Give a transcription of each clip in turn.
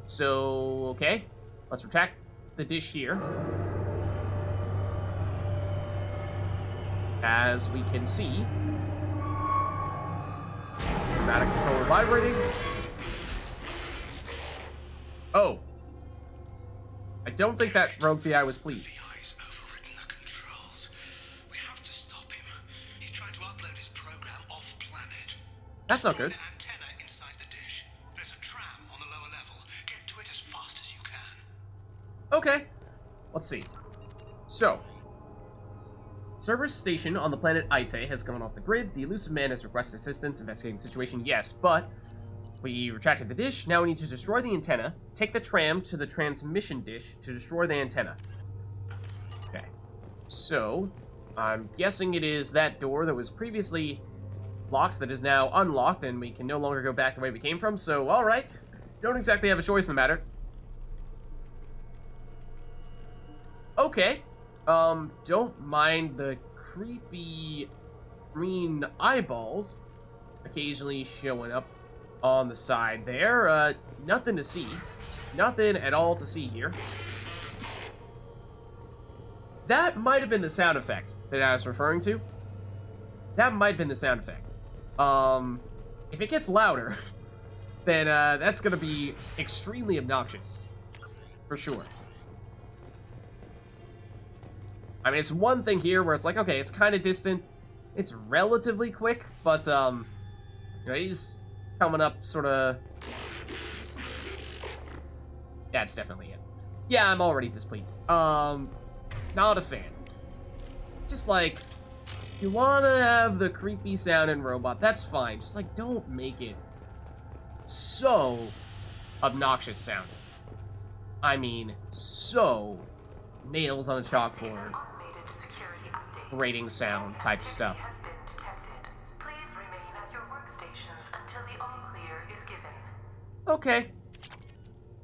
So, okay. Let's retract the dish here. As we can see, pneumatic controller vibrating. Oh. I don't think that Rogue VI was pleased. VI's overwritten the controls. We have to stop him. He's trying to upload his program off-planet. That's not good. The antenna inside the dish. There's a tram on the lower level. Get to it as fast as you can. Okay. Let's see. So, Cerberus station on the planet Ite has gone off the grid. The elusive man has requested assistance investigating the situation. Yes, but we retracted the dish. Now we need to destroy the antenna, take the tram to the transmission dish to destroy the antenna. Okay. So, I'm guessing it is that door that was previously locked that is now unlocked, and we can no longer go back the way we came from. So, alright. Don't exactly have a choice in the matter. Okay. Don't mind the creepy green eyeballs occasionally showing up on the side there. Nothing to see. Nothing at all to see here. That might have been the sound effect that I was referring to. That might have been the sound effect. If it gets louder, then that's gonna be extremely obnoxious. For sure. I mean, it's one thing here where it's like, okay, it's kind of distant. It's relatively quick, but, you know, he's coming up sort of... That's definitely it. Yeah, I'm already displeased. Not a fan. Just like, you want to have the creepy sounding robot, that's fine. Just like, don't make it so obnoxious sounding. I mean, so nails on a chalkboard, grating sound type stuff. Okay.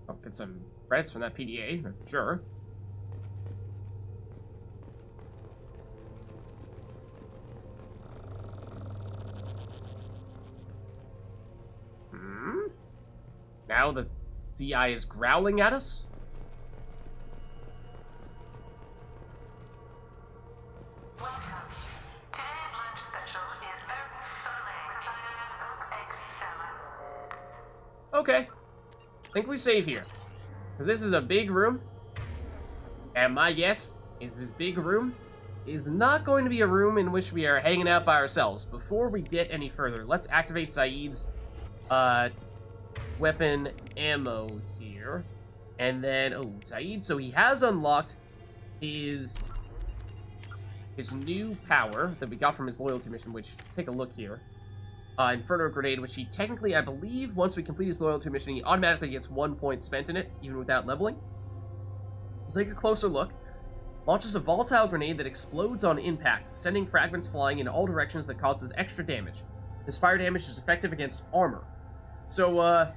I'll get some credits from that PDA, sure. Now the VI is growling at us? Okay. I think we save here. Because this is a big room. And my guess is this big room is not going to be a room in which we are hanging out by ourselves. Before we get any further, let's activate Saeed's weapon ammo here. And then, oh, Saeed, so he has unlocked his new power that we got from his loyalty mission, which, take a look here. Inferno Grenade, which he technically, I believe, once we complete his loyalty mission, he automatically gets 1 point spent in it, even without leveling. Let's take a closer look. Launches a volatile grenade that explodes on impact, sending fragments flying in all directions that causes extra damage. This fire damage is effective against armor. So,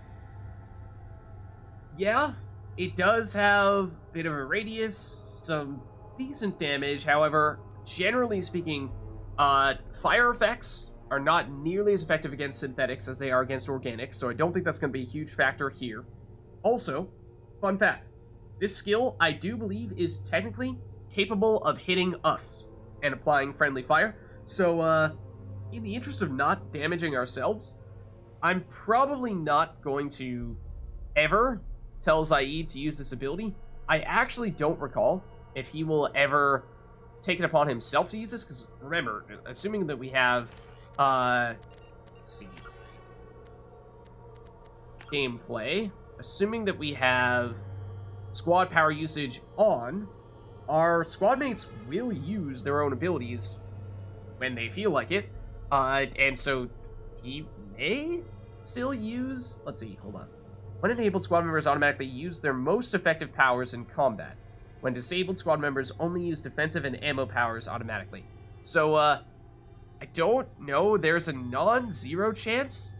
yeah, it does have a bit of a radius, some decent damage. However, generally speaking, fire effects are not nearly as effective against synthetics as they are against organics, so I don't think that's going to be a huge factor here. Also, fun fact, this skill, I do believe, is technically capable of hitting us and applying friendly fire. So, in the interest of not damaging ourselves, I'm probably not going to ever tell Zaid to use this ability. I actually don't recall if he will ever take it upon himself to use this, because remember, assuming that we have let's see. Gameplay. Assuming that we have squad power usage on, our squad mates will use their own abilities when they feel like it. And so he may still use... Let's see, hold on. When enabled, squad members automatically use their most effective powers in combat. When disabled, squad members only use defensive and ammo powers automatically. So, I don't know. There's a non-zero chance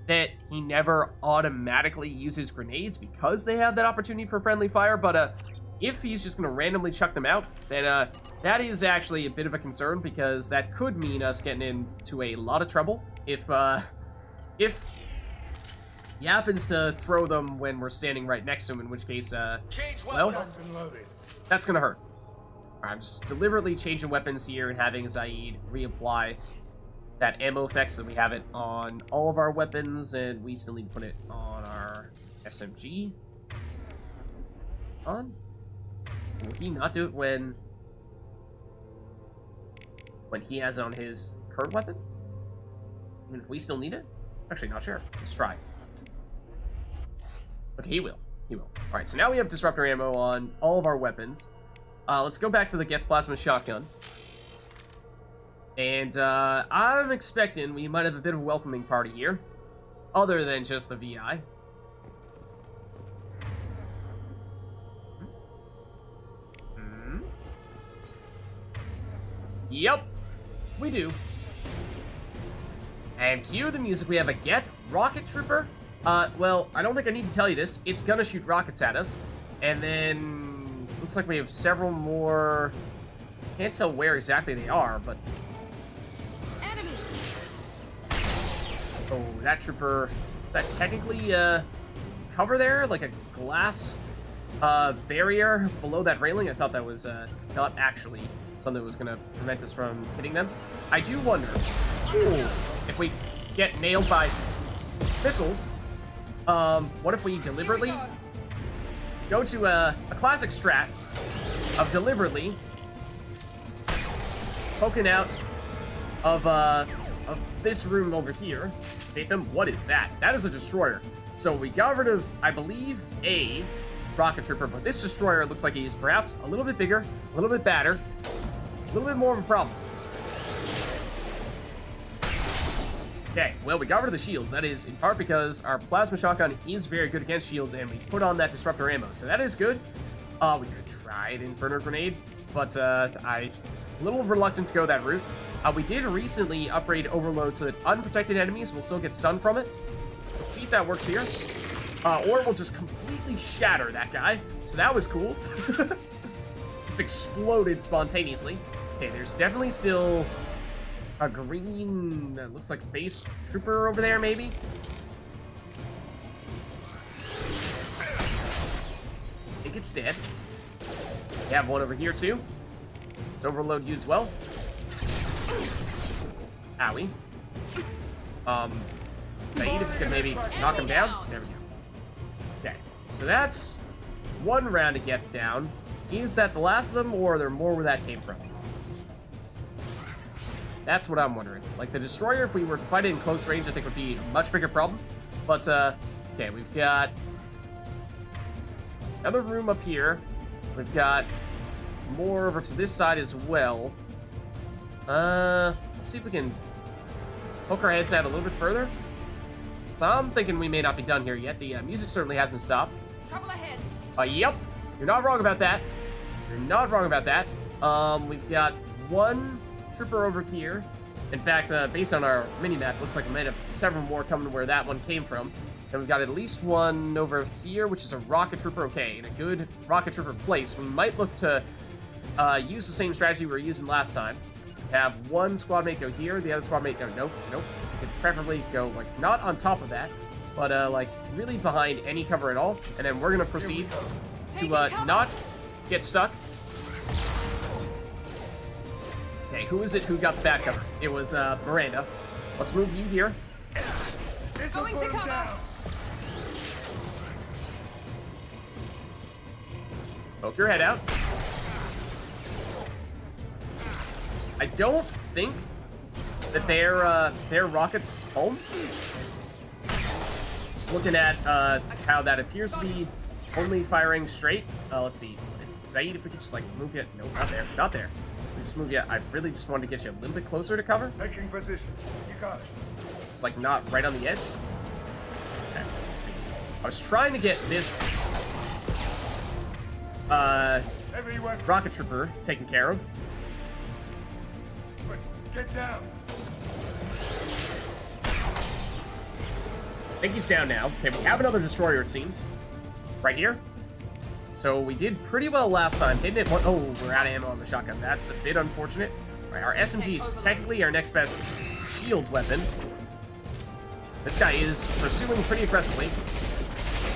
that he never automatically uses grenades because they have that opportunity for friendly fire, but if he's just going to randomly chuck them out, then that is actually a bit of a concern, because that could mean us getting into a lot of trouble if He happens to throw them when we're standing right next to him, in which case, well, that's gonna hurt. I'm just deliberately changing weapons here and having Zaid reapply that ammo effects that we have it on all of our weapons, and we still need to put it on our SMG. On? Will he not do it when he has it on his current weapon? Even if we still need it? Actually, not sure. Let's try. Okay, he will. He will. Alright, so now we have disruptor ammo on all of our weapons. Let's go back to the Geth Plasma Shotgun. And, I'm expecting we might have a bit of a welcoming party here. Other than just the VI. Yep, we do. And cue the music. We have a Geth Rocket Trooper. Well, I don't think I need to tell you this. It's gonna shoot rockets at us. And then, looks like we have several more. Can't tell where exactly they are, but... Enemies. Oh, that trooper... Is that technically, cover there? Like a glass, barrier below that railing? I thought that was, not actually something that was gonna prevent us from hitting them. I do wonder, if we get nailed by missiles, what if we deliberately go to a classic strat of deliberately poking out of this room over here. Nathan, what is that? That is a destroyer. So we got rid of, I believe, a rocket trooper, but this destroyer looks like he's perhaps a little bit bigger, a little bit badder, a little bit more of a problem. Okay, well, we got rid of the shields. That is in part because our plasma shotgun is very good against shields, and we put on that disruptor ammo, so that is good. We could try an Inferno Grenade, but I'm a little reluctant to go that route. We did recently upgrade Overload so that unprotected enemies will still get stunned from it. Let's see if that works here. Or we'll just completely shatter that guy. So that was cool. Just exploded spontaneously. Okay, there's definitely still a green, looks like base trooper over there, maybe? I think it's dead. We have one over here, too. It's Overload used well. Owie. Saeed, if you could maybe knock him down. There we go. Okay, so that's one round to get down. Is that the last of them, or are there more where that came from? That's what I'm wondering. Like, the destroyer, if we were to fight it in close range, I think would be a much bigger problem. But, okay, we've got another room up here. We've got more over to this side as well. Let's see if we can poke our heads out a little bit further. So I'm thinking we may not be done here yet. The music certainly hasn't stopped. Trouble ahead. Yep. You're not wrong about that. You're not wrong about that. We've got one trooper over here. In fact, based on our mini-map, looks like we might have several more coming where that one came from. And we've got at least one over here, which is a rocket trooper. Okay, in a good rocket trooper place. We might look to use the same strategy we were using last time. Have one squad mate go here, the other squad mate go, nope. Could preferably go, like, not on top of that, but, like, really behind any cover at all. And then we're gonna proceed to, not get stuck. Okay, who is it who got the bad cover? It was, Miranda. Let's move you here. Going to cover. Poke your head out. I don't think that their rocket's home. Just looking at how that appears to be only firing straight. Let's see. Saeed, if we could just like move it. No, not there. Not there. We just move you. I really just wanted to get you a little bit closer to cover. Taking position. You got it. It's like not right on the edge. Okay, let's see. I was trying to get this rocket trooper taken care of. Get down. I think he's down now. Okay, we have another destroyer, it seems. Right here. So we did pretty well last time. Hitting it. Oh, we're out of ammo on the shotgun. That's a bit unfortunate. All right, our SMG is technically our next best shields weapon. This guy is pursuing pretty aggressively.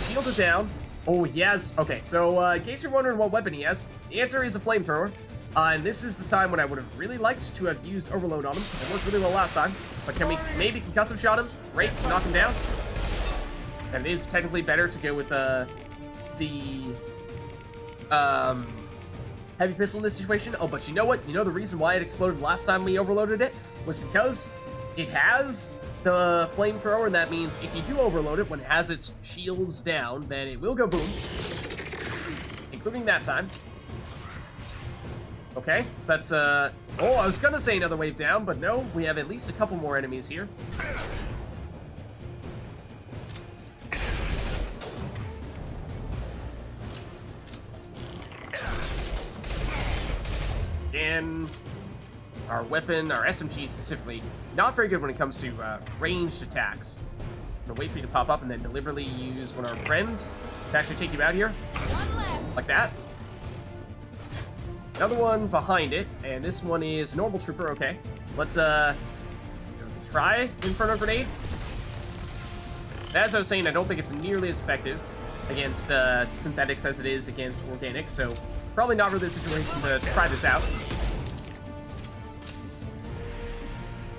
Shielded down. Oh, he has... Okay, so in case you're wondering what weapon he has, the answer is a flamethrower. And this is the time when I would have really liked to have used Overload on him. It worked really well last time. But can we maybe concussive shot him? Great, to knock him down. And it is technically better to go with the heavy pistol in this situation. Oh, but you know what? You know the reason why it exploded last time we overloaded it was because it has the flamethrower, and that means if you do overload it when it has its shields down, then it will go boom, including that time. Okay, so that's oh, I was gonna say another wave down, but no, we have at least a couple more enemies here. And our weapon, our SMG specifically, not very good when it comes to ranged attacks. I'm gonna wait for you to pop up and then deliberately use one of our friends to actually take you out here. One left. Like that. Another one behind it, and this one is normal trooper, okay. Let's try Inferno Grenade. As I was saying, I don't think it's nearly as effective against synthetics as it is against organics, so probably not really the situation to try this out.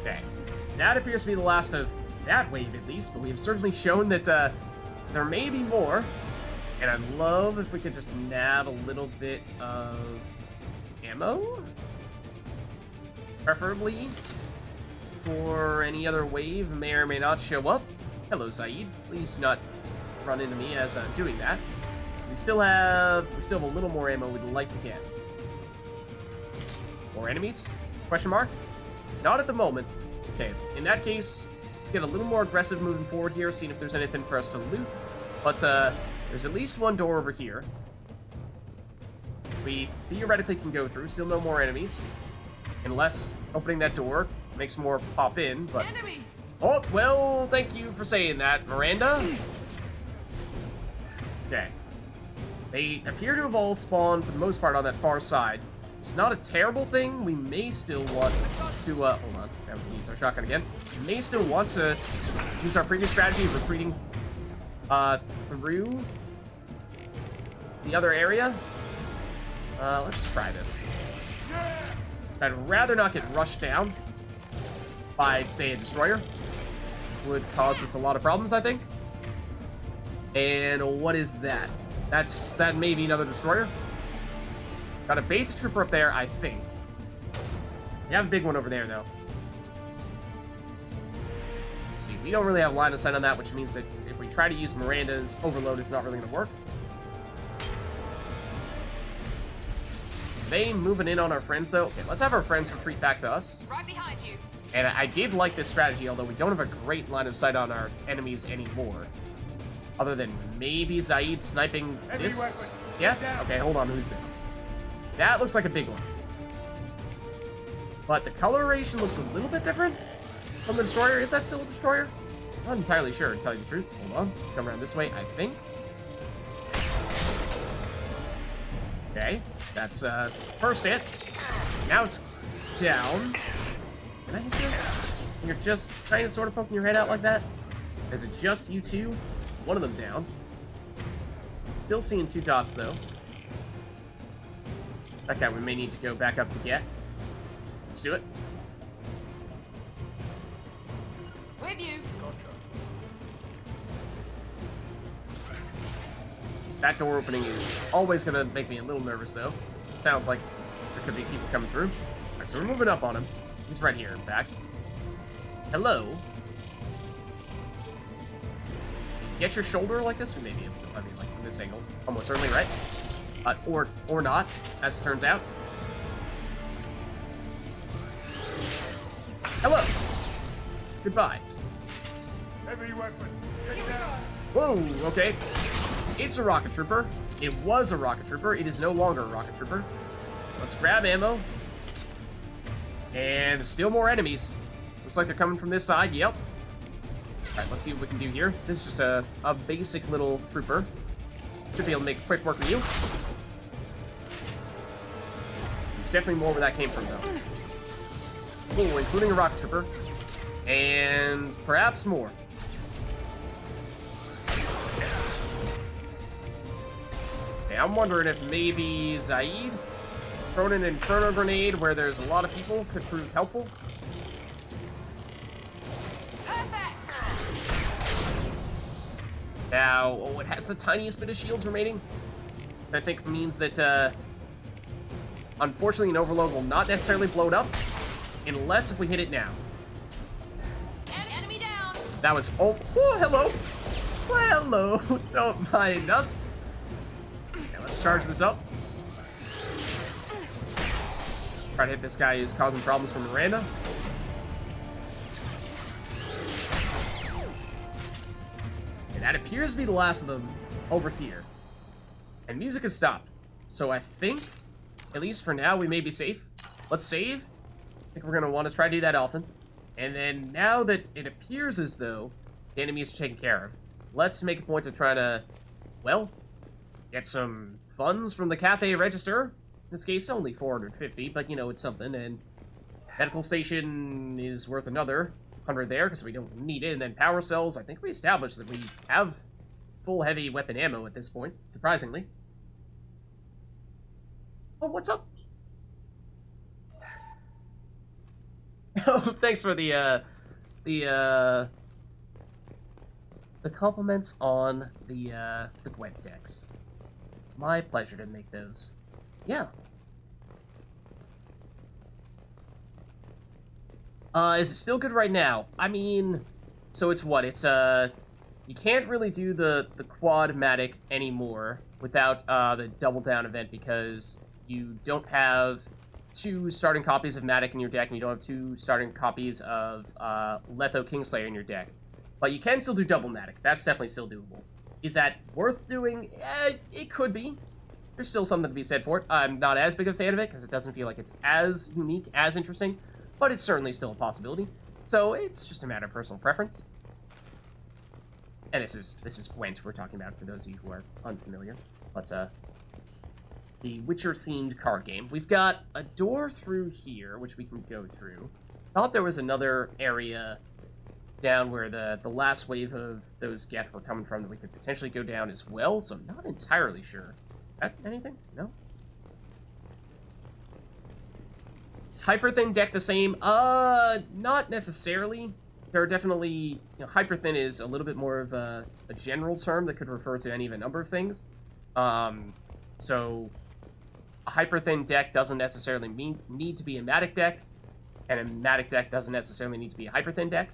Okay, that appears to be the last of that wave at least, but we have certainly shown that there may be more, and I'd love if we could just nab a little bit of ammo, preferably for any other wave may or may not show up. Hello, Zaid. Please do not run into me as I'm doing that. We still have a little more ammo we'd like to get. More enemies? Question mark? Not at the moment. Okay, in that case, let's get a little more aggressive moving forward here, seeing if there's anything for us to loot. But there's at least one door over here we theoretically can go through. Still no more enemies. Unless opening that door makes more pop in, but... Enemies! Oh, well, thank you for saying that, Miranda. Okay. They appear to have all spawned, for the most part, on that far side. It's not a terrible thing. We may still want to, hold on. Now we can use our shotgun again. We may still want to use our previous strategy of retreating, through the other area. Let's try this. I'd rather not get rushed down by, say, a destroyer. Would cause us a lot of problems, I think. And what is that? That may be another destroyer. Got a basic trooper up there, I think. We have a big one over there, though. Let's see, we don't really have line of sight on that, which means that if we try to use Miranda's overload, it's not really going to work. They moving in on our friends, though. Okay, let's have our friends retreat back to us. Right behind you. And I did like this strategy, although we don't have a great line of sight on our enemies anymore. Other than maybe Zaid sniping this. Yeah? Okay, hold on. Who's this? That looks like a big one. But the coloration looks a little bit different from the destroyer. Is that still a destroyer? I'm not entirely sure, to tell you the truth. Hold on. Come around this way, I think. Okay. That's first hit. Now it's down. Can I hit you? You're just trying to sort of poking your head out like that? Is it just you two? One of them down. Still seeing two dots, though. That guy we may need to go back up to get. Let's do it. With you. That door opening is always going to make me a little nervous, though. It sounds like there could be people coming through. Alright, so we're moving up on him. He's right here, in fact. Hello? Get your shoulder like this? We may be able to, I mean, like, from this angle. Almost certainly, right? Or not, as it turns out. Hello! Goodbye. Heavy weapon. Get down. Whoa, okay. It's a rocket trooper. It was a rocket trooper. It is no longer a rocket trooper. Let's grab ammo. And still more enemies. Looks like they're coming from this side. Yep. Alright, let's see what we can do here. This is just a basic little trooper. Should be able to make quick work of you. There's definitely more where that came from, though. Ooh, including a rocket trooper. And perhaps more. Okay, I'm wondering if maybe Zaid throwing an Inferno Grenade where there's a lot of people could prove helpful. Perfect. Now, oh, it has the tiniest bit of shields remaining. I think means that, unfortunately, an overload will not necessarily blow it up, unless if we hit it now. Enemy down. That was, oh, hello. Well, hello. Don't mind us. Okay, let's charge this up. Try to hit this guy who's causing problems for Miranda. And that appears to be the last of them over here. And music has stopped. So I think, at least for now, we may be safe. Let's save. I think we're going to want to try to do that often. And then now that it appears as though the enemies are taken care of, let's make a point of trying to, well, get some funds from the cafe register. In this case, only 450, but, you know, it's something. And medical station is worth another 100 there, because we don't need it. And then power cells, I think we established that we have full heavy weapon ammo at this point, surprisingly. Oh, what's up? Oh, thanks for the compliments on the Gwent decks. My pleasure to make those. Yeah. Is it still good right now? I mean, so it's what? It's, you can't really do the quad-matic anymore without, the double down event because you don't have 2 starting copies of Matic in your deck, and you don't have 2 starting copies of, Letho Kingslayer in your deck. But you can still do double Matic. That's definitely still doable. Is that worth doing? It could be. There's still something to be said for it. I'm not as big a fan of it, because it doesn't feel like it's as unique, as interesting, but it's certainly still a possibility. So it's just a matter of personal preference. And this is Gwent we're talking about, for those of you who are unfamiliar. But, the Witcher-themed card game. We've got a door through here, which we can go through. I thought there was another area down where the last wave of those Geth were coming from that we could potentially go down as well, so I'm not entirely sure. Is that anything? No? Is Hyperthin deck the same? Not necessarily. There are definitely, you know, Hyperthin is a little bit more of a general term that could refer to any of a number of things. So a Hyperthin deck doesn't necessarily need to be a Matic deck, and a Matic deck doesn't necessarily need to be a Hyperthin deck.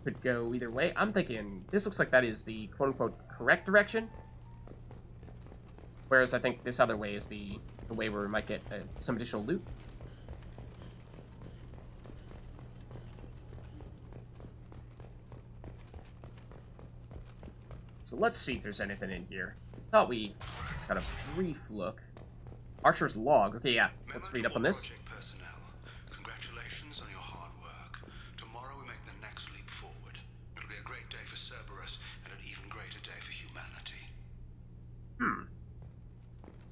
Could go either way. I'm thinking this looks like that is the quote-unquote correct direction, whereas I think this other way is the way where we might get some additional loot. So let's see if there's anything in here. Thought we got a brief look. Archer's log. Okay, yeah. Let's read up on this. Personnel, congratulations on your hard work. Tomorrow we make the next leap forward. It'll be a great day for Cerberus and an even greater day for humanity.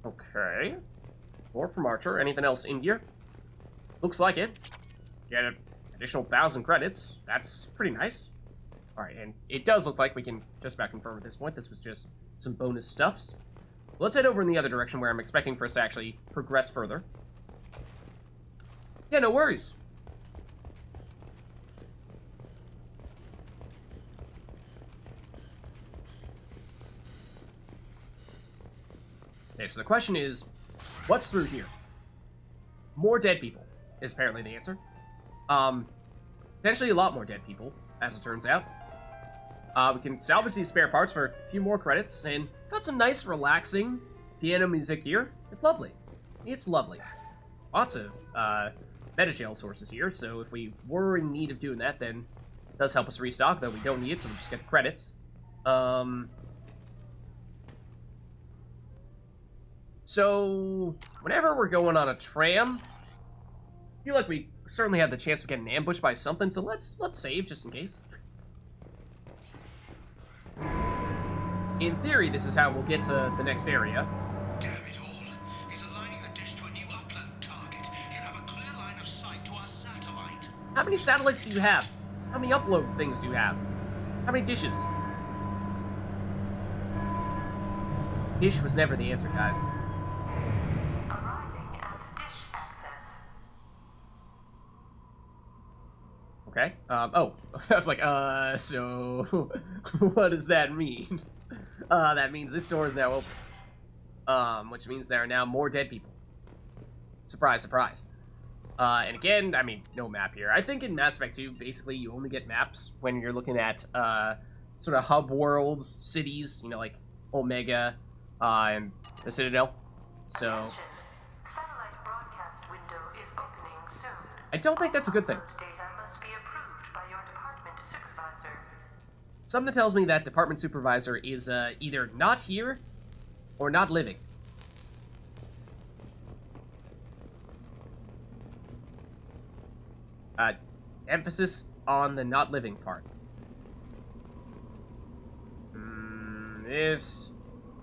Okay. More from Archer. Anything else in here? Looks like it. Get an additional 1,000 credits. That's pretty nice. Alright, and it does look like we can just about confirm at this point this was just some bonus stuffs. Let's head over in the other direction where I'm expecting for us to actually progress further. Yeah, no worries. Okay, so the question is, what's through here? More dead people is apparently the answer. Potentially a lot more dead people, as it turns out. We can salvage these spare parts for a few more credits, and got some nice, relaxing piano music here. It's lovely. It's lovely. Lots of metagel sources here, so if we were in need of doing that, then it does help us restock, though we don't need it, so we just get the credits. So, whenever we're going on a tram, I feel like we certainly have the chance of getting ambushed by something, so let's save just in case. In theory, this is how we'll get to the next area. Damn it all. He's aligning the dish to a new upload target. He'll have a clear line of sight to our satellite. How many satellites do you have? How many upload things do you have? How many dishes? Dish was never the answer, guys. Arriving at dish access. Okay. Oh. I was like, so... what does that mean? That means this door is now open. Which means there are now more dead people. Surprise, surprise. And again, I mean, no map here. I think in Mass Effect 2, basically, you only get maps when you're looking at, sort of hub worlds, cities, you know, like Omega, and the Citadel. So... Attention. Satellite broadcast window is opening soon. I don't think that's a good thing. Data must be approved by your department supervisor. Something tells me that department supervisor is, either not here, or not living. Emphasis on the not living part. This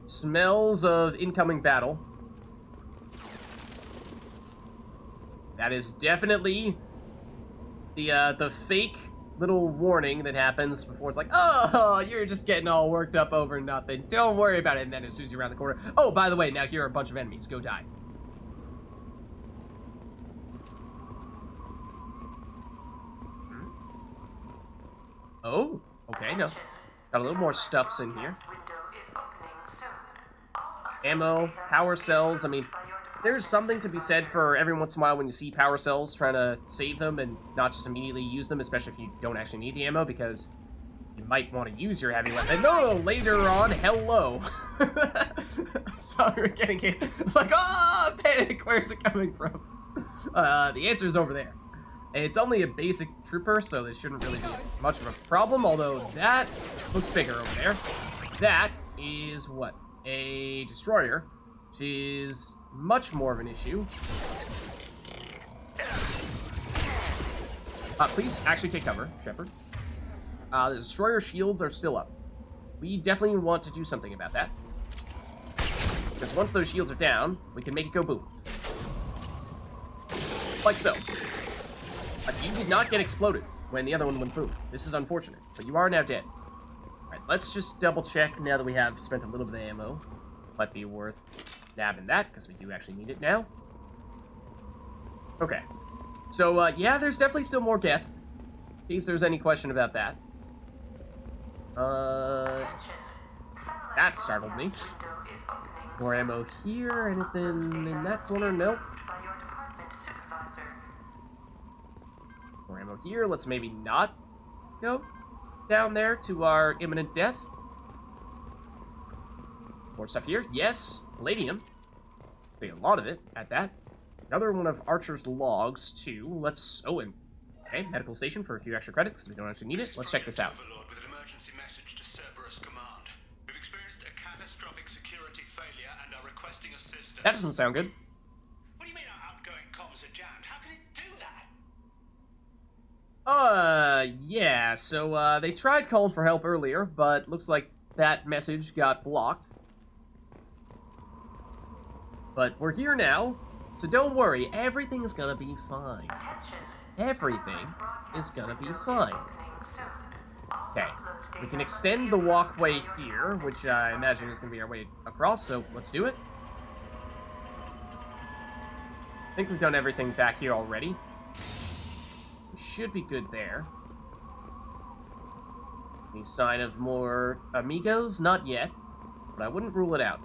smells of incoming battle. That is definitely the fake little warning that happens before it's like, oh, you're just getting all worked up over nothing. Don't worry about it. And then as soon as you're around the corner, oh, by the way, now here are a bunch of enemies. Go die. Oh, okay, no. Got a little more stuffs in here. Ammo, power cells, I mean, there's something to be said for every once in a while when you see power cells, trying to save them and not just immediately use them, especially if you don't actually need the ammo, because you might want to use your heavy weapon. No, later on, hello. Sorry, we're getting it. It's like, oh, panic, where's it coming from? The answer is over there. It's only a basic trooper, so this shouldn't really be much of a problem, although that looks bigger over there. That is, what, a destroyer, which is much more of an issue. Please actually take cover, Shepard. The destroyer shields are still up. We definitely want to do something about that. Because once those shields are down, we can make it go boom. Like so. But you did not get exploded when the other one went boom. This is unfortunate, but you are now dead. Alright, let's just double check now that we have spent a little bit of ammo. Might be worth nabbing that, because we do actually need it now. Okay. So, yeah, there's definitely still more Geth. In case there's any question about that. That startled me. More ammo here, anything in that corner? Nope. More ammo here. Let's maybe not go down there to our imminent death. More stuff here. Yes. Palladium. Take a lot of it at that. Another one of Archer's logs, too. Let's... Oh, and... Okay, medical station for a few extra credits, because we don't actually need it. Let's check this out. Overlord with an emergency message to Cerberus Command. We've experienced a catastrophic security failure and are requesting assistance. That doesn't sound good. What do you mean our outgoing comms are jammed? How can it do that? Yeah, so, they tried calling for help earlier, but looks like that message got blocked. But we're here now, so don't worry, everything's gonna be fine. Everything is gonna be fine. Okay, we can extend the walkway here, which I imagine is gonna be our way across, so let's do it. I think we've done everything back here already. We should be good there. Any sign of more amigos? Not yet, but I wouldn't rule it out.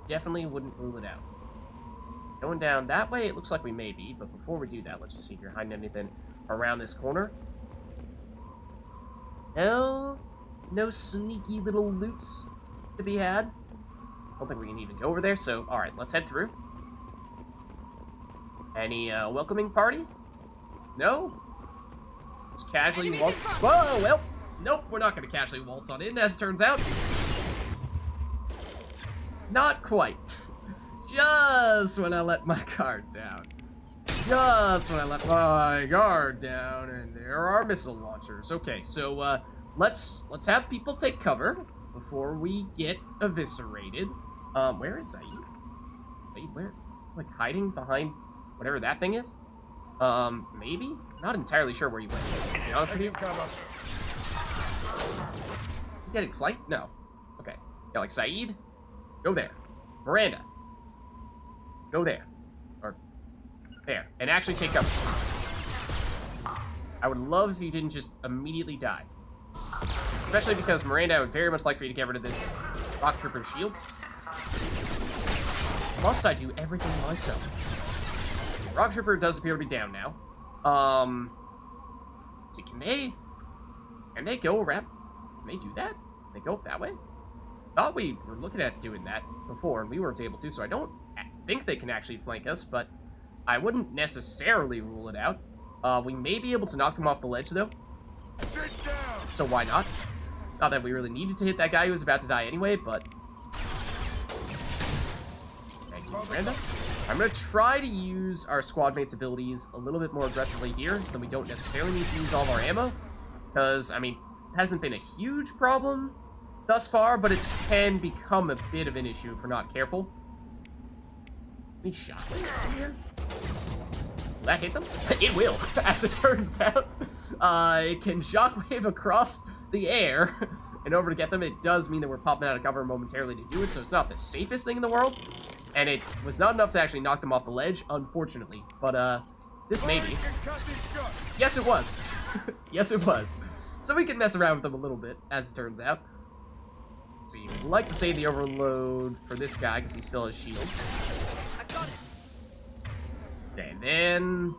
Definitely wouldn't rule it out. Going down that way, it looks like we may be, but before we do that, let's just see if you're hiding anything around this corner. No, no sneaky little loots to be had. I don't think we can even go over there, so alright, let's head through. Any welcoming party? No? Just casually waltz. Whoa, well, nope, we're not going to casually waltz on in, as it turns out. Not quite. Just when I let my guard down. Just when I let my guard down, and there are missile launchers. Okay, so let's have people take cover before we get eviscerated. Where is Zaid? Zaid, where? Like hiding behind whatever that thing is? Maybe? Not entirely sure where you went. To be honest with you. You getting flight? No. Okay. Yeah, like Zaid? Go there. Miranda. Go there. Or there. And actually take cover. I would love if you didn't just immediately die. Especially because Miranda, I would very much like for you to get rid of this Rock Trooper shields. Must I do everything myself? Rock Trooper does appear to be down now. See, can they go around? Can they do that? Can they go that way? Thought we were looking at doing that before, and we weren't able to, so I don't think they can actually flank us, but I wouldn't necessarily rule it out. We may be able to knock them off the ledge, though. So why not? Not that we really needed to hit that guy who was about to die anyway, but... Thank you, Miranda. I'm going to try to use our squad mates' abilities a little bit more aggressively here, so we don't necessarily need to use all of our ammo. Because, I mean, it hasn't been a huge problem thus far, but it can become a bit of an issue if we're not careful. Any shockwaves in here? Will that hit them? It will, as it turns out. It can shockwave across the air in order to get them. It does mean that we're popping out of cover momentarily to do it, so it's not the safest thing in the world. And it was not enough to actually knock them off the ledge, unfortunately. But, this may be. Yes, it was. Yes, it was. So we can mess around with them a little bit, as it turns out. Let's see, we'd like to save the overload for this guy, because he still has shields. I got it. Okay, and then...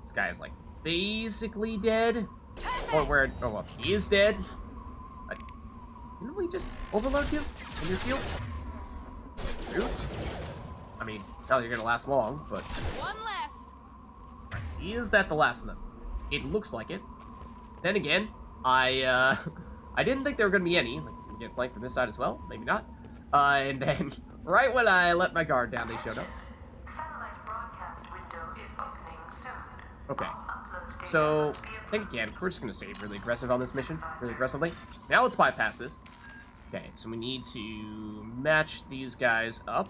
this guy is, like, basically dead. Or where... oh, well, he is dead. Didn't we just overload you in your shield? Rude. I mean, not that you're gonna last long, but... One less. Right, is that the last of them? It looks like it. Then again, I didn't think there were gonna be any. Like, we get flanked from this side as well? Maybe not. And then, right when I let my guard down, they showed up. Satellite broadcast window is opening soon. Okay. Upload data So, must be I think again, we're just gonna save really aggressive on this mission. Really aggressively. Now let's bypass this. Okay, so we need to match these guys up.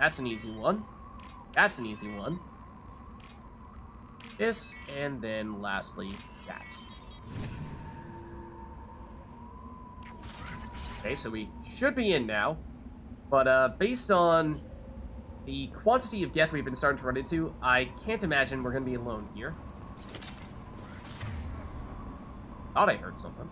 That's an easy one. That's an easy one. This, and then lastly, that. Okay, so we should be in now. But based on the quantity of death we've been starting to run into, I can't imagine we're going to be alone here. Thought I heard something.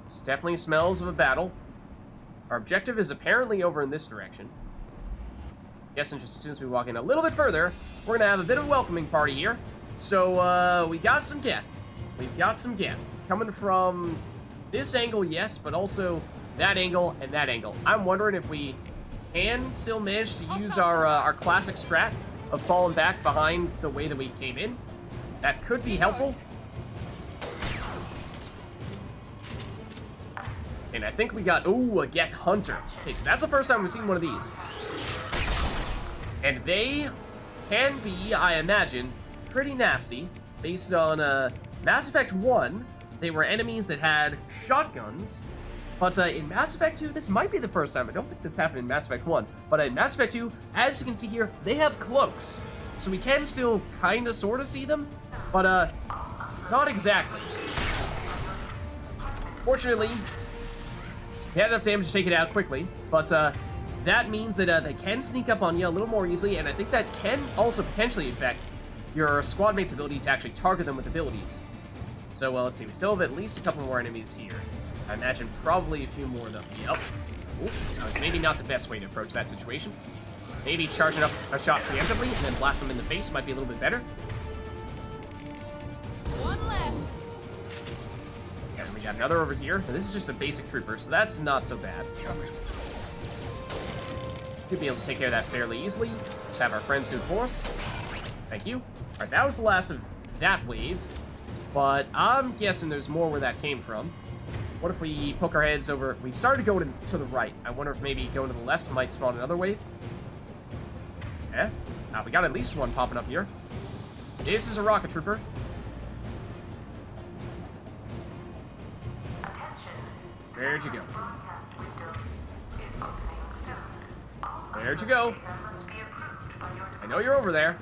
This definitely smells of a battle. Our objective is apparently over in this direction. Guessing just as soon as we walk in a little bit further, we're gonna have a bit of a welcoming party here. So, we got some death. We've got some death. Coming from this angle, yes, but also that angle and that angle. I'm wondering if we can still manage to use our classic strat of falling back behind the way that we came in. That could be helpful. And I think we got, ooh, a Geth Hunter. Okay, so that's the first time we've seen one of these. And they can be, I imagine, pretty nasty. Based on Mass Effect 1, they were enemies that had shotguns. But in Mass Effect 2, this might be the first time. I don't think this happened in Mass Effect 1. But in Mass Effect 2, as you can see here, they have cloaks. So we can still kind of, sort of see them. But, not exactly. Fortunately, they had enough damage to take it out quickly, but that means that they can sneak up on you a little more easily, and I think that can also potentially affect your squad mate's ability to actually target them with abilities. So, well, let's see, we still have at least a couple more enemies here. I imagine probably a few more, though. Yep. Ooh, that was maybe not the best way to approach that situation. Maybe charging up a shot preemptively and then blast them in the face might be a little bit better. One less. And we got another over here. And this is just a basic trooper, so that's not so bad. Should be able to take care of that fairly easily. Just have our friends do it for us. Thank you. Alright, that was the last of that wave. But I'm guessing there's more where that came from. What if we poke our heads over... We started going to the right. I wonder if maybe going to the left might spawn another wave. Yeah. We got at least one popping up here. This is a rocket trooper. Where'd you go? Where'd you go? I know you're over there.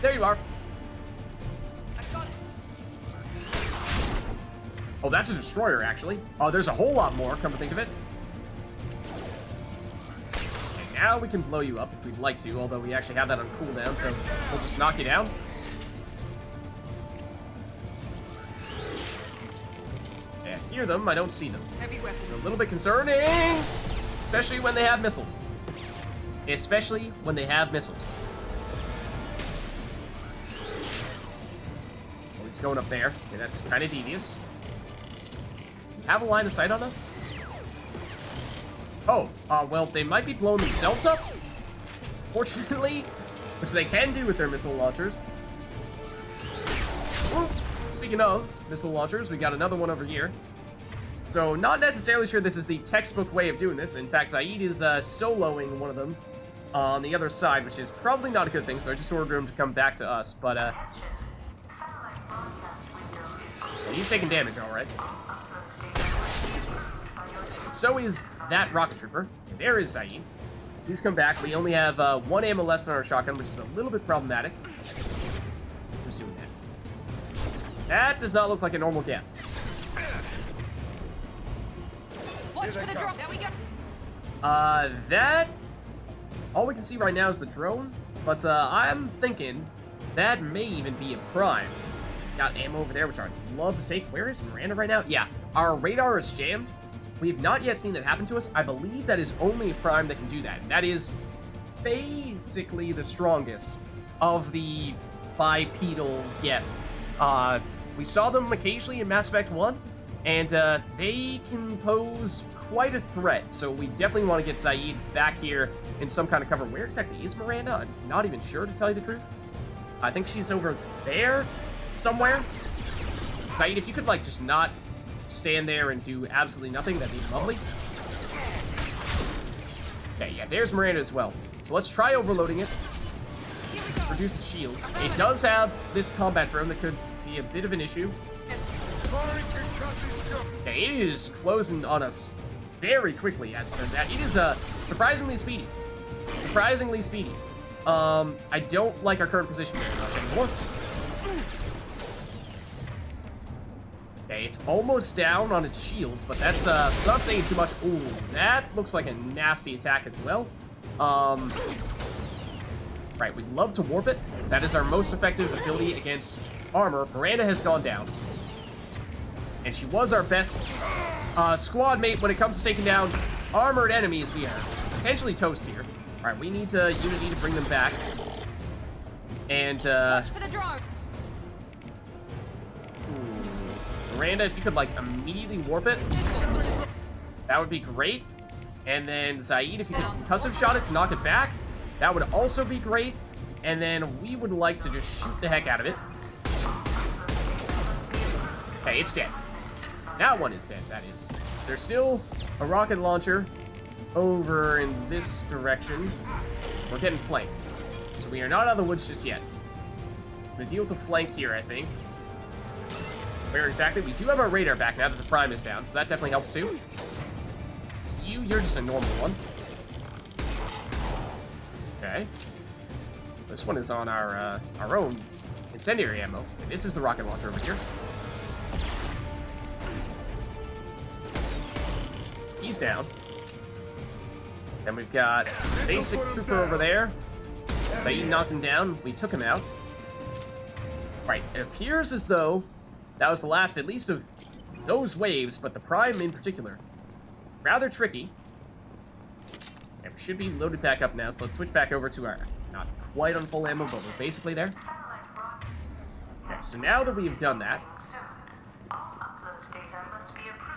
There you are. Oh, that's a destroyer, actually. Oh, there's a whole lot more, come to think of it. And now we can blow you up if we'd like to, although we actually have that on cooldown, so we'll just knock you down. Yeah, I hear them, I don't see them. Heavy weapons. So a little bit concerning, especially when they have missiles. Especially when they have missiles. Oh, it's going up there. Okay, that's kind of devious. Have a line of sight on us? Oh, well, they might be blowing themselves up, fortunately, which they can do with their missile launchers. Ooh, speaking of missile launchers, we got another one over here. So, not necessarily sure this is the textbook way of doing this. In fact, Zaid is soloing one of them on the other side, which is probably not a good thing, so I just ordered him to come back to us, but, Satellite broadcast window is open. well, he's taking damage, alright. So is that rocket trooper. And there is Zaid. Please come back. We only have 1 ammo left on our shotgun, which is a little bit problematic. Who's doing that? That does not look like a normal gap. Watch for the drop. There we go. That... All we can see right now is the drone, but I'm thinking that may even be a prime. So we got ammo over there, which I'd love to take. Where is Miranda right now? Yeah, our radar is jammed. We have not yet seen that happen to us. I believe that is only a prime that can do that. That is basically the strongest of the bipedal Geth. We saw them occasionally in Mass Effect 1, and they can pose quite a threat, so we definitely want to get Zaid back here in some kind of cover. Where exactly is Miranda? I'm not even sure, to tell you the truth. I think she's over there somewhere. Zaid, if you could, like, just not stand there and do absolutely nothing, that'd be lovely. Okay, yeah, there's Miranda as well. So let's try overloading it. Reduce its shields. It does have this combat drone that could be a bit of an issue. Okay, it is closing on us very quickly, as it turns out. It is surprisingly speedy. Surprisingly speedy. I don't like our current position very much anymore. Okay, it's almost down on its shields, but that's it's not saying too much. Ooh, that looks like a nasty attack as well. Right, we'd love to warp it. That is our most effective ability against armor. Miranda has gone down. And she was our best squad mate when it comes to taking down armored enemies. We are potentially toast here. Alright, we need Unity to bring them back. And, Watch for the drone. Miranda, if you could, like, immediately warp it, that would be great. And then Zaid, if you could concussive shot it to knock it back, that would also be great. And then we would like to just shoot the heck out of it. Okay, it's dead. That one is dead, that is. There's still a rocket launcher over in this direction. We're getting flanked. So we are not out of the woods just yet. I'm gonna deal with the flank here, I think. Where exactly? We do have our radar back now that the prime is down, so that definitely helps too. So you're just a normal one. Okay. This one is on our own incendiary ammo. And this is the rocket launcher over here. He's down. Then we've got basic trooper over there. Zaid knocked him down. We took him out. Right, it appears as though that was the last, at least, of those waves, but the prime in particular. Rather tricky. And we should be loaded back up now, so let's switch back over to our, not quite on full ammo, but we're basically there. Okay, so now that we've done that,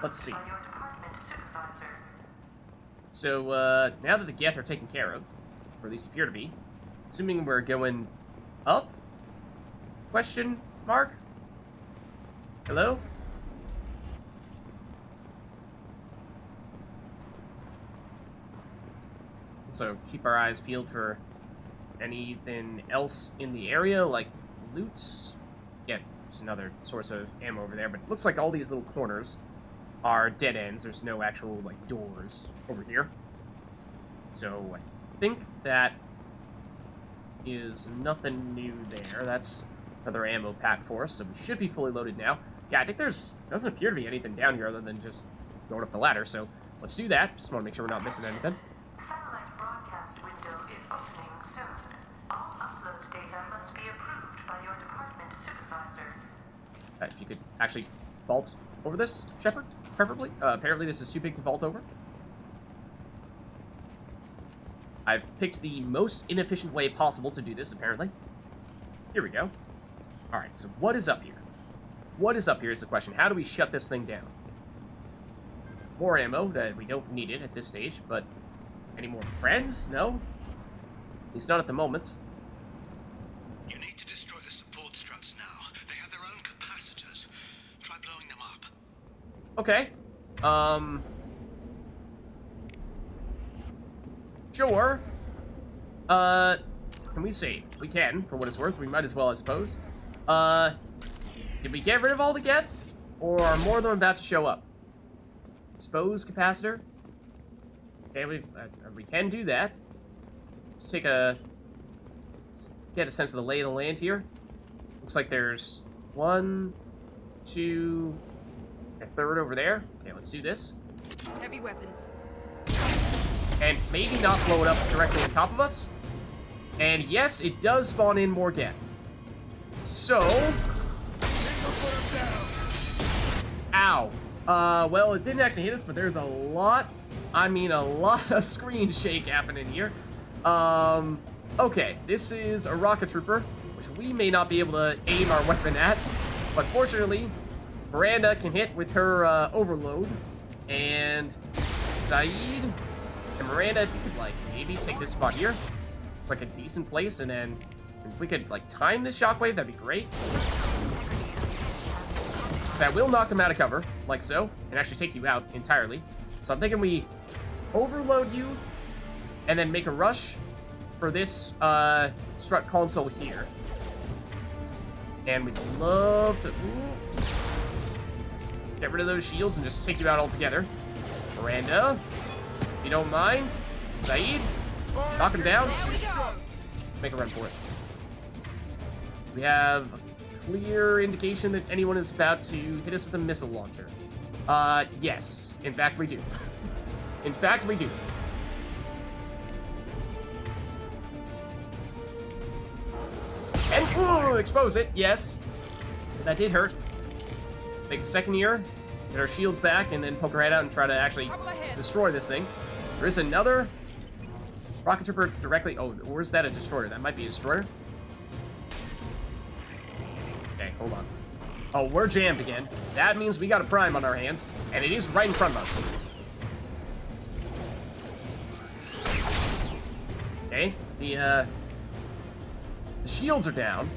let's see. So, now that the Geth are taken care of, or at least appear to be, assuming we're going up? Question mark? Hello? So keep our eyes peeled for anything else in the area, like loots. Yeah, there's another source of ammo over there, but it looks like all these little corners are dead ends. There's no actual, like, doors over here. So I think that is nothing new there. That's another ammo pack for us, so we should be fully loaded now. Yeah, I think doesn't appear to be anything down here other than just going up the ladder, so let's do that. Just want to make sure we're not missing anything. Satellite broadcast window is opening soon. All upload data must be approved by your department supervisor. If you could actually vault over this, Shepard, preferably. Apparently this is too big to vault over. I've picked the most inefficient way possible to do this, apparently. Here we go. Alright, so what is up here? What is up here is the question. How do we shut this thing down? More ammo. We don't need it at this stage, but any more friends? No? At least not at the moment. You need to destroy the support struts now. They have their own capacitors. Try blowing them up. Okay. Sure. Can we save? We can, for what it's worth. We might as well, I suppose. Did we get rid of all the geth? Or are more of them about to show up? Expose capacitor? Okay, we can do that. Let's get a sense of the lay of the land here. Looks like there's 1, 2, a third over there. Okay, let's do this. Heavy weapons. And maybe not blow it up directly on top of us. And yes, it does spawn in more geth. So... Ow. Well, it didn't actually hit us, but there's a lot, I mean a lot of screen shake happening here. Okay, this is a rocket trooper, which we may not be able to aim our weapon at, but fortunately, Miranda can hit with her, overload, and Saeed and Miranda, if you could, like, maybe take this spot here. It's like a decent place, and then if we could, like, time this shockwave, that'd be great. I will knock them out of cover, like so, and actually take you out entirely. So I'm thinking we overload you, and then make a rush for this strut console here. And we'd love to get rid of those shields and just take you out altogether. Miranda, if you don't mind. Saeed, knock him down. There we go. Make a run for it. We have clear indication that anyone is about to hit us with a missile launcher. Yes. In fact, we do. In fact, we do. And, ooh, expose it, yes. That did hurt. Take a second here, get our shields back, and then poke our head out and try to actually destroy this thing. There is another rocket trooper directly... Oh, or is that a destroyer? That might be a destroyer. Okay, hold on. Oh, we're jammed again. That means we got a prime on our hands, and it is right in front of us. Okay, the shields are down.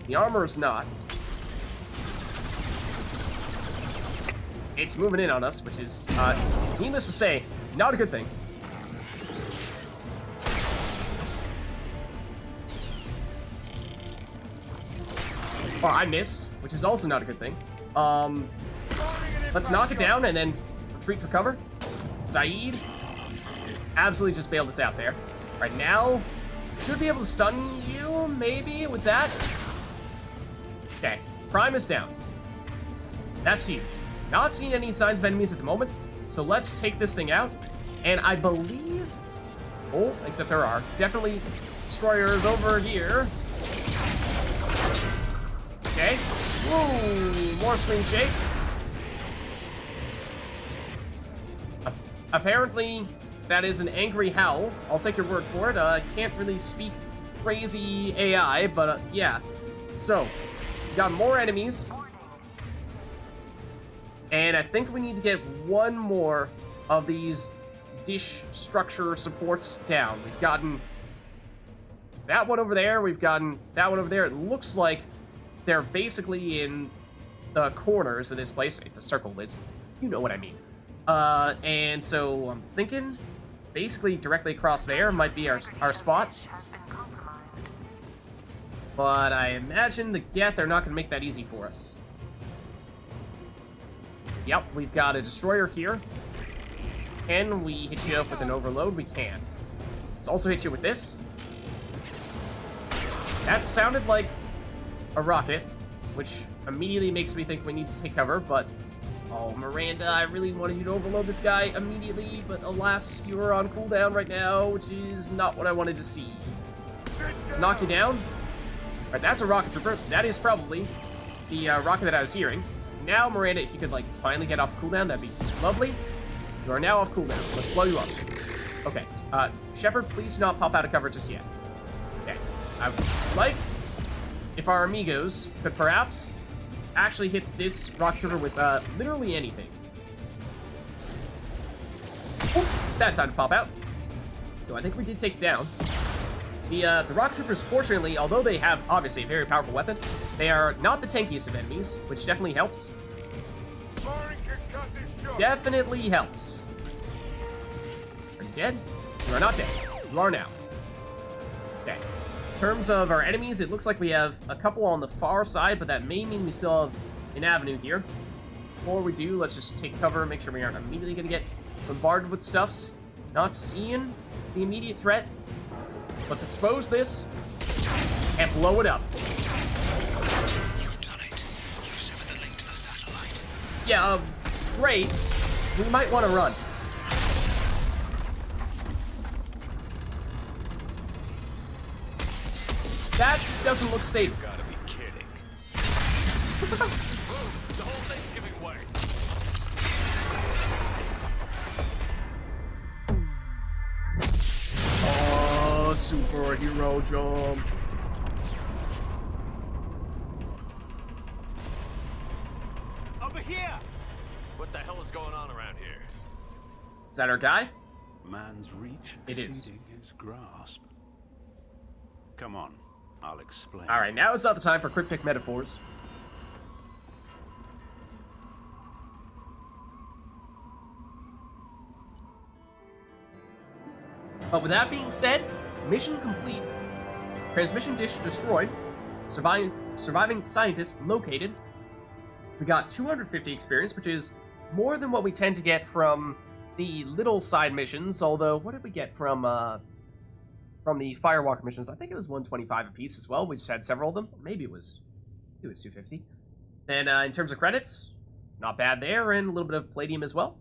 The armor is not. It's moving in on us, which is, needless to say, not a good thing. Oh, I missed, which is also not a good thing. Let's knock it down and then retreat for cover. Saeed absolutely just bailed us out there. Right now, should be able to stun you, maybe, with that. Okay, Prime is down. That's huge. Not seeing any signs of enemies at the moment, so let's take this thing out. And I believe... Oh, except there are definitely destroyers over here. Okay. Woo! More screen shake. Apparently, that is an angry howl. I'll take your word for it. Can't really speak crazy AI, but yeah. So, we got more enemies. And I think we need to get one more of these dish structure supports down. We've gotten that one over there. We've gotten that one over there. It looks like they're basically in the corners of this place. It's a circle, Vids. You know what I mean. And so I'm thinking basically directly across there might be our spot. But I imagine the Geth are not going to make that easy for us. Yep, we've got a destroyer here. Can we hit you up with an overload? We can. Let's also hit you with this. That sounded like a rocket, which immediately makes me think we need to take cover, but... Oh, Miranda, I really wanted you to overload this guy immediately, but alas, you are on cooldown right now, which is not what I wanted to see. Let's knock you down. Alright, that's a rocket trooper. That is probably the rocket that I was hearing. Now, Miranda, if you could, like, finally get off cooldown, that'd be lovely. You are now off cooldown. Let's blow you up. Okay. Shepard, please do not pop out of cover just yet. Okay. I would like if our amigos could perhaps actually hit this rocket trooper with literally anything. Oop, bad time to pop out. So I think we did take it down. The rocket troopers, fortunately, although they have obviously a very powerful weapon, they are not the tankiest of enemies, which definitely helps. Definitely helps. Are you dead? You are not dead. You are now. Okay. In terms of our enemies, it looks like we have a couple on the far side, but that may mean we still have an avenue here. Before we do, let's just take cover, make sure we aren't immediately going to get bombarded with stuffs. Not seeing the immediate threat. Let's expose this and blow it up. You've done it. You've severed the link to the satellite. Yeah, great. We might want to run. That doesn't look stable. You gotta be kidding. The whole thing's giving way. Oh, superhero jump. Over here! What the hell is going on around here? Is that our guy? Man's reach It is. exceeding his grasp. Come on, I'll explain. Alright, now is not the time for cryptic metaphors. But with that being said, mission complete. Transmission dish destroyed. Surviving scientists located. We got 250 experience, which is more than what we tend to get from the little side missions, although what did we get from the Firewalker missions? I think it was 125 apiece as well. We just had several of them. Maybe it was 250. Then in terms of credits, not bad there, and a little bit of palladium as well.